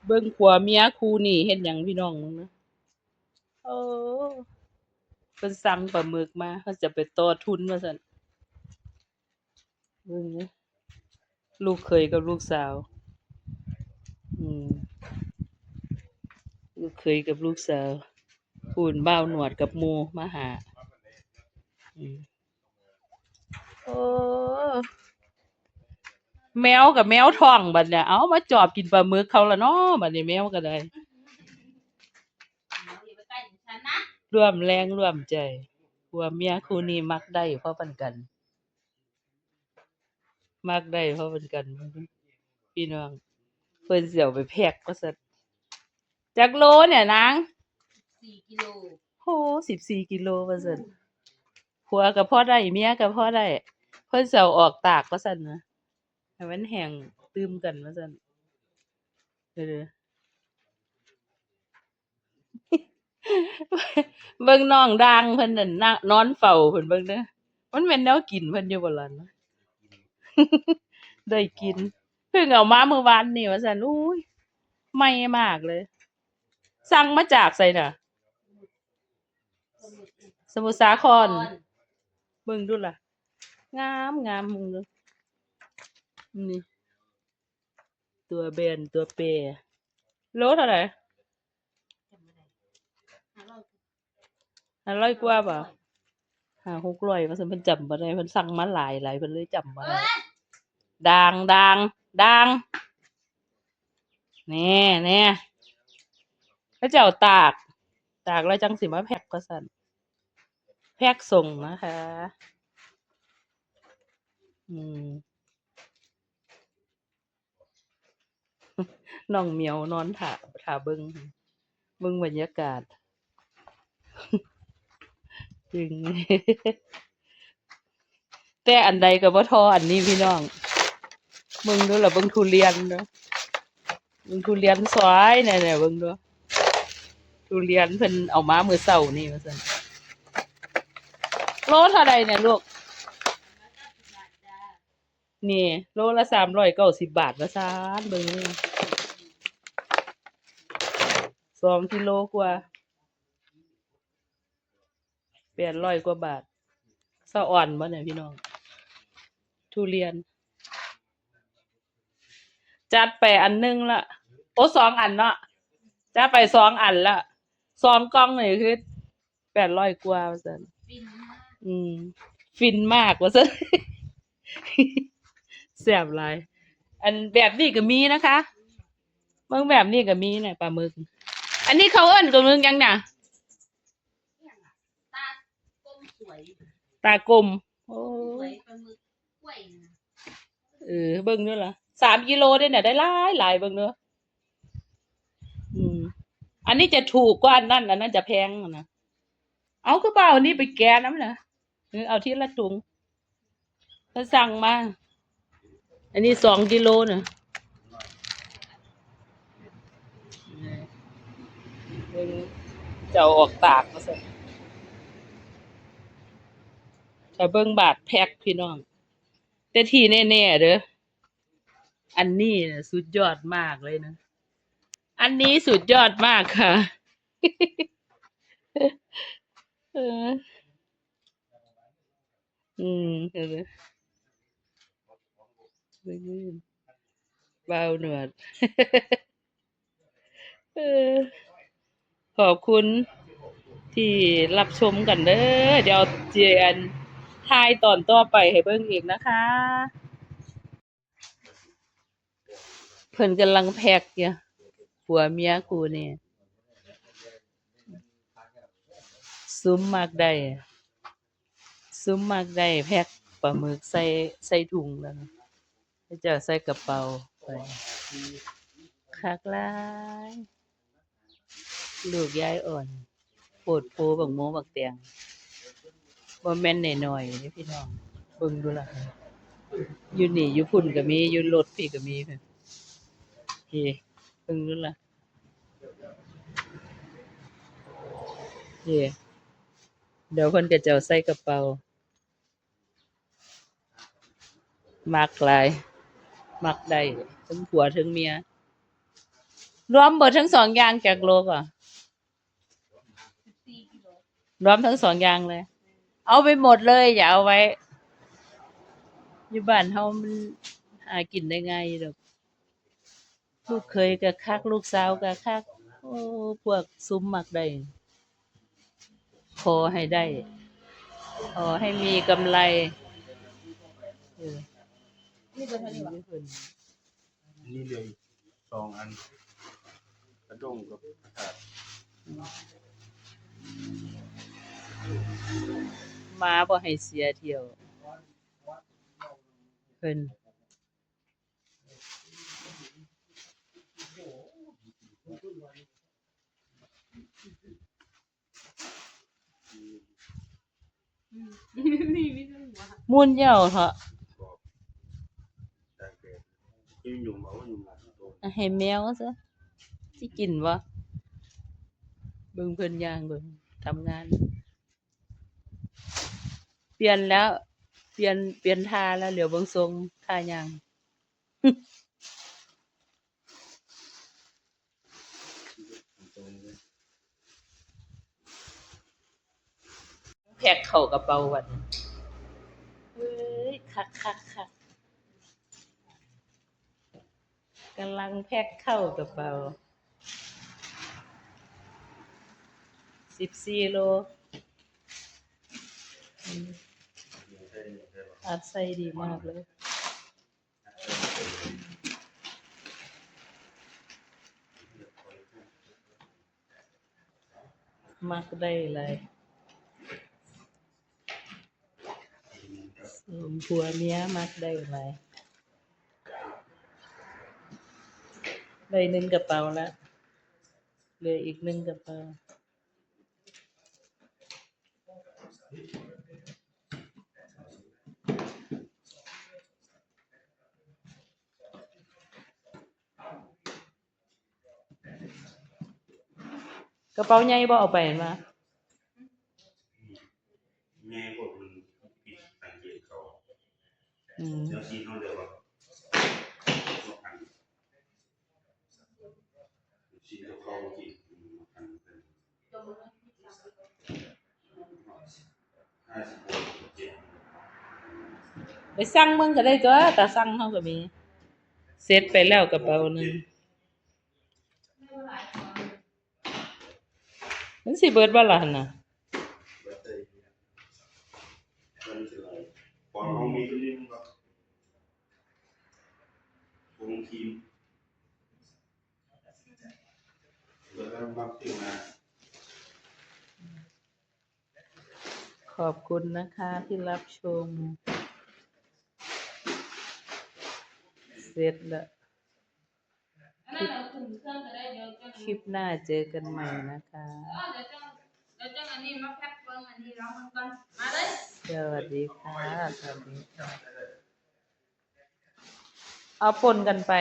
เบิ่งผัวเมียคู่นี้เฮ็ดหยังพี่น้องมึงนะโอ้เพิ่นสั่งปลาหมึกมาเพิ่นจะไปต่อทุนว่าซั่นเบิ่งนะลูกเขยกับลูกสาวอืมลูกเขยกับลูกสาวพู้นบ่าวหนวดกับหมู่มาหาอืมโอ้แมวกับแมวท้องบัดเนี่ยเอ้ามาจอบกินปลาหมึกเขาล่ะเนาะบัดนี้แมวก็ได้ร่วมแรงร่วมใจผัวเมียคู่นี้มักได้เพราะปานกันมักได้เพราะปานกันพี่น้องเพิ่นสิเอาไปแพ็กว่าซั่นจักโลเนี่ยนาง4 กิโลโอ้14 กิโลว่าซั่นผัวก็พอได้เมียก็พอได้เพิ่นสิเอาออกตากว่าซั่นนะให้มันแห้งตึมกันว่าซั่นเด้อเบิ่งน้องด่างเพิ่นนั่นนะนอนเฝ้าเพิ่นเบิ่งเด้อมันแม่นแนวกินเพิ่นอยู่บ่ล่ะนะได้กินเพิ่งเอามาเมื่อวานนี่ว่าซั่นอุ๊ยใหม่มากเลยสั่งมาจากไสน่ะสมุทรสาครเบิ่งดูล่ะงามงามมึงดูนี่ตัวแบนตัวเปโลเท่าไหร่500กว่าบ่500-600ว่าซั่นเพิ่นจำบ่ได้เพิ่นสั่งมาหลายเพิ่นเลยจำบ่ได้ด่างด่างด่างแหน่ๆเขาเจ้าตากแล้วจังสิมาแพ็กว่าซั่นแพ็กส่งนะคะอืมน้องเหมียวนอนท่าเบิ่งบรรยากาศจริง แต่อันใดก็บ่เท่าอันนี้พี่น้องเบิ่งดูล่ะเบิ่งทุเรียนเด้อเบิ่งทุเรียนสวยแน่ๆเบิ่งดูทุเรียนเพิ่นเอามามื้อเช้านี่ว่าซั่นโลเท่าใดเนี่ยลูกนี่โลละ390 บาทว่าซั่นเบิ่งนี่2 กิโลกว่า800 กว่าบาทสะอ่อนบ่เนี่ยพี่น้องทุเรียนจัดไปอันหนึ่งละโอ้2 อันเนาะจัดไป2 อันละ2 กล่องนี่คือ800 กว่าว่าซั่นอืมฟินมากว่าซั่น แซ่บหลายอันแบบนี้ก็มีนะคะเบิ่งแบบนี้ก็มีเนี่ยปลาหมึกอันนี้เขาเอิ้นปลาหมึกหยังน่ะตากลมโอ้เบิ่งเด้อล่ะ3 กิโลเด้เนี่ยได้หลายเบิ่งเด้ออืมอันนี้จะถูกกว่าอันนั้นจะแพงอะนะเอาคือเปล่าอันนี้ไปแกะนำน่ะเอาทีละถุงเพิ่นสั่งมาอันนี้2 กิโลน่ะเบิ่งจะเอาออกตากว่าซั่นถ้าเบิ่งบาทแพ็กพี่น้องแต่ที่แน่ๆเด้ออันนี้น่ะสุดยอดมากเลยนะอันนี้สุดยอดมากค่ะเออเห็นไหมเบาหนวดเออขอบคุณที่รับชมกันเด้อเดี๋ยวเจียนทายตอนต่อไปให้เบิ่งอีกนะคะเพิ่นกำลังแพ็กอยู่ผัวเมียคู่นี้ซุ้มมากได้ซุ้มมากได้แพ็กปลาหมึกใส่ถุงแล้วนะเขาเจ้าใส่กระเป๋าไปคักหลายลูกยายอ่อนโพดโพบักโมบักแตงบ่แม่นน้อยๆเด้อพี่น้องเบิ่งดูล่ะอยู่นี่อยู่พุ่นก็มีอยู่รถพี่ก็มีพุ่นพี่เบิ่งดูล่ะพี่เดี๋ยวเพิ่นก็จะเอาใส่กระเป๋ามักหลายมักได้ทั้งผัวทั้งเมีย รวมเบิดทั้งสองอย่างจากโลกอ่ะรวมทั้งสองอย่างเลย เอาไปหมดเลยอย่าเอาไว้อยู่บ้านเฮามันหากินได้ง่ายอยู่ดอกลูกเขยก็คักลูกสาวก็คักโอ้พวกซุมมักได้ขอให้ได้ขอให้มีกำไรเออมีเพิ่น อันนี้เหลยสองอันกระด้งกับกระถาด มาบ่ให้เสียเที่ยวเพิ่นมุ่นเหย้าเถาะ บอกตากแดดยิ่งยุ่งเอายุ่งหลังโต ให้แมวซะสิกินบ่เบิ่งเพิ่นย่างเบิ่งทำงาน เปลี่ยนแล้ว เปลี่ยนท่าแล้วเหลียวเบิ่งทรงท่าย่าง ตรงเลย แพ็กเข้ากระเป๋าบัดนี้เอ้ยคักๆกำลังแพ็กเข้ากระเป๋า14โลอืมอัดใส่ดีมากเลย มักได้หลายผัวเมียมักได้หลายได้หนึ่งกระเป๋าแล้วเหลืออีกหนึ่งกระเป๋ากระเป๋าใหญ่บ่เอาไปเห็นบ่ แม่พวกมันผิดสังเกตเขา อืม แล้วชี้เขาเรียกว่าพวกอันชี้เขากินอันเป็น50 67 ไปสั่งมึงก็ได้ตัวแต่สั่งเฮาก็มีเสร็จไปแล้วกระเป๋าหนึงมันสิเบิดบ่ล่ะหั่นน่ะ แบบได้มันจะไรพอเขามีตัวนี้มันก็วงทีมแล้วก็มักที่มา ขอบคุณนะคะที่รับชม เสร็จแล้วคลิปหน้าเจอกันใหม่นะคะ อันนี้มาแพ็คเบิ่งอันนี้ลองมันก่อนมาเลย สวัสดีค่ะสวัสดีค่ะเอาปนกันไป